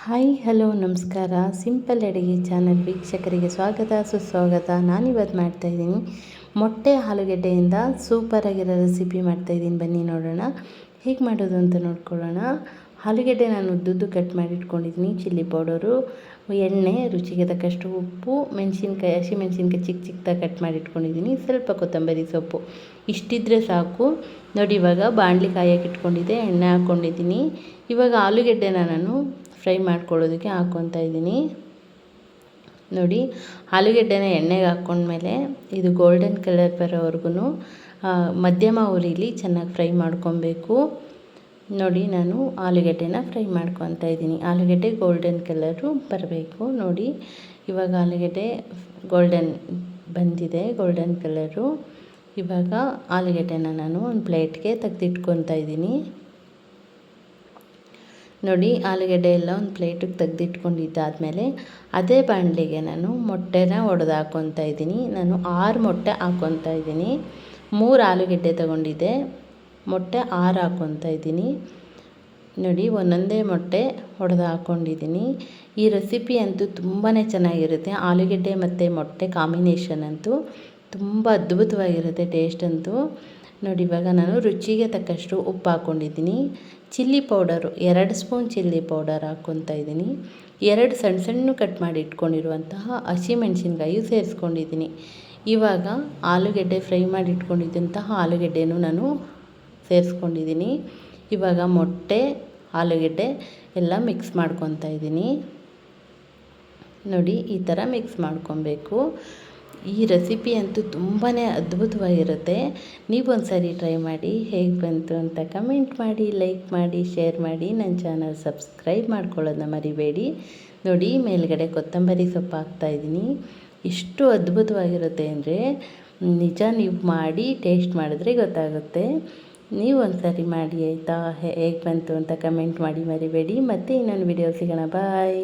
Hi hello ನಮಸ್ಕಾರ. Simple ಅಡುಗೆ channel ವೀಕ್ಷಕರಿಗೆ ಸ್ವಾಗತ ಸುಸ್ವಾಗತ. ನಾನಿವತ್ತು ಮಾಡ್ತಾಯಿದ್ದೀನಿ ಮೊಟ್ಟೆ ಆಲೂಗೆಡ್ಡೆಯಿಂದ ಸೂಪರಾಗಿರೋ ರೆಸಿಪಿ ಮಾಡ್ತಾಯಿದ್ದೀನಿ. ಬನ್ನಿ ನೋಡೋಣ ಹೇಗೆ ಮಾಡೋದು ಅಂತ ನೋಡ್ಕೊಳ್ಳೋಣ. ಆಲೂಗೆಡ್ಡೆ ನಾನು ಉದ್ದುದ್ದು ಕಟ್ ಮಾಡಿ ಇಟ್ಕೊಂಡಿದ್ದೀನಿ. ಚಿಲ್ಲಿ ಪೌಡರು, ಎಣ್ಣೆ, ರುಚಿಗೆ ತಕ್ಕಷ್ಟು ಉಪ್ಪು, ಮೆಣಸಿನ್ಕಾಯಿ, ಹಸಿಮೆಣಸಿನ್ಕಾಯಿ ಚಿಕ್ಕ ಚಿಕ್ಕದಾಗಿ ಕಟ್ ಮಾಡಿ ಇಟ್ಕೊಂಡಿದ್ದೀನಿ, ಸ್ವಲ್ಪ ಕೊತ್ತಂಬರಿ ಸೊಪ್ಪು. ಇಷ್ಟಿದ್ರೆ ಸಾಕು ನೋಡಿ. ಇವಾಗ ಬಾಣಲಿ ಕಾಯಕ್ಕೆ ಇಟ್ಕೊಂಡಿದ್ದೆ, ಎಣ್ಣೆ ಹಾಕ್ಕೊಂಡಿದ್ದೀನಿ. ಇವಾಗ ಆಲೂಗೆಡ್ಡೆನ ನಾನು ಫ್ರೈ ಮಾಡ್ಕೊಳ್ಳೋದಕ್ಕೆ ಹಾಕ್ಕೊತಾ ಇದ್ದೀನಿ. ನೋಡಿ, ಆಲೂಗೆಡ್ಡೆನ ಎಣ್ಣೆಗೆ ಹಾಕ್ಕೊಂಡ್ಮೇಲೆ ಇದು ಗೋಲ್ಡನ್ ಕಲರ್ ಬರೋವರೆಗೂ ಮಧ್ಯಮ ಉರಿಲಿ ಚೆನ್ನಾಗಿ ಫ್ರೈ ಮಾಡ್ಕೊಬೇಕು. ನೋಡಿ, ನಾನು ಆಲೂಗೆಡ್ಡೆನ ಫ್ರೈ ಮಾಡ್ಕೊತಾ ಇದ್ದೀನಿ. ಆಲೂಗೆಡ್ಡೆ ಗೋಲ್ಡನ್ ಕಲರು ಬರಬೇಕು. ನೋಡಿ, ಇವಾಗ ಆಲೂಗೆಡ್ಡೆ ಗೋಲ್ಡನ್ ಬಂದಿದೆ, ಗೋಲ್ಡನ್ ಕಲರು. ಇವಾಗ ಆಲೂಗೆಡ್ಡೆನ ನಾನು ಒಂದು ಪ್ಲೇಟ್ಗೆ ತೆಗೆದಿಟ್ಕೊತಾ ಇದ್ದೀನಿ. ನೋಡಿ, ಆಲೂಗೆಡ್ಡೆ ಎಲ್ಲ ಒಂದು ಪ್ಲೇಟಿಗೆ ತೆಗೆದಿಟ್ಕೊಂಡಿದ್ದಾದಮೇಲೆ ಅದೇ ಬಾಣಲಿಗೆ ನಾನು ಮೊಟ್ಟೆನ ಒಡೆದು ಹಾಕ್ಕೊತಾ ಇದ್ದೀನಿ. ನಾನು 6 ಮೊಟ್ಟೆ ಹಾಕ್ಕೊತಾ ಇದ್ದೀನಿ. 3 ಆಲೂಗೆಡ್ಡೆ ತೊಗೊಂಡಿದ್ದೆ, ಮೊಟ್ಟೆ 6 ಹಾಕ್ಕೊತಾ ಇದ್ದೀನಿ. ನೋಡಿ, ಒಂದೊಂದೇ ಮೊಟ್ಟೆ ಒಡೆದು ಹಾಕ್ಕೊಂಡಿದ್ದೀನಿ. ಈ ರೆಸಿಪಿ ಅಂತೂ ತುಂಬಾ ಚೆನ್ನಾಗಿರುತ್ತೆ. ಆಲೂಗೆಡ್ಡೆ ಮತ್ತು ಮೊಟ್ಟೆ ಕಾಂಬಿನೇಷನ್ ಅಂತೂ ತುಂಬ ಅದ್ಭುತವಾಗಿರುತ್ತೆ ಟೇಸ್ಟ್ ಅಂತೂ. ನೋಡಿ, ಇವಾಗ ನಾನು ರುಚಿಗೆ ತಕ್ಕಷ್ಟು ಉಪ್ಪು ಹಾಕ್ಕೊಂಡಿದ್ದೀನಿ. Chilli powder 2 spoon chilli powder ಹಾಕ್ಕೊತಾ ಇದ್ದೀನಿ. 2 ಸಣ್ಣ ಸಣ್ಣ ಕಟ್ ಮಾಡಿ ಇಟ್ಕೊಂಡಿರುವಂತಹ ಹಸಿಮೆಣಸಿನ್ಕಾಯಿ ಸೇರಿಸ್ಕೊಂಡಿದ್ದೀನಿ. ಇವಾಗ ಆಲೂಗೆಡ್ಡೆ ಫ್ರೈ ಮಾಡಿ ಇಟ್ಕೊಂಡಿದ್ದಂತಹ ಆಲೂಗೆಡ್ಡೆನೂ ನಾನು ಸೇರಿಸ್ಕೊಂಡಿದ್ದೀನಿ. ಇವಾಗ ಮೊಟ್ಟೆ, ಆಲೂಗೆಡ್ಡೆ ಎಲ್ಲ ಮಿಕ್ಸ್ ಮಾಡ್ಕೊತಾ ಇದ್ದೀನಿ. ನೋಡಿ, ಈ ಥರ ಮಿಕ್ಸ್ ಮಾಡ್ಕೊಬೇಕು. ಈ ರೆಸಿಪಿ ಅಂತೂ ತುಂಬಾ ಅದ್ಭುತವಾಗಿರುತ್ತೆ. ನೀವೊಂದು ಸಾರಿ ಟ್ರೈ ಮಾಡಿ, ಹೇಗೆ ಬಂತು ಅಂತ ಕಮೆಂಟ್ ಮಾಡಿ, ಲೈಕ್ ಮಾಡಿ, ಶೇರ್ ಮಾಡಿ. ನನ್ನ ಚಾನಲ್ ಸಬ್ಸ್ಕ್ರೈಬ್ ಮಾಡ್ಕೊಳ್ಳೋದನ್ನ ಮರಿಬೇಡಿ. ನೋಡಿ, ಮೇಲ್ಗಡೆ ಕೊತ್ತಂಬರಿ ಸೊಪ್ಪು ಹಾಕ್ತಾಯಿದ್ದೀನಿ. ಎಷ್ಟು ಅದ್ಭುತವಾಗಿರುತ್ತೆ ಅಂದರೆ ನಿಜ, ನೀವು ಮಾಡಿ ಟೇಸ್ಟ್ ಮಾಡಿದ್ರೆ ಗೊತ್ತಾಗುತ್ತೆ. ನೀವು ಒಂದು ಸಾರಿ ಮಾಡಿ ಆಯಿತಾ? ಹೇಗೆ ಬಂತು ಅಂತ ಕಮೆಂಟ್ ಮಾಡಿ ಮರಿಬೇಡಿ. ಮತ್ತೆ ಇನ್ನೊಂದು ವಿಡಿಯೋ ಸಿಗೋಣ. ಬಾಯ್.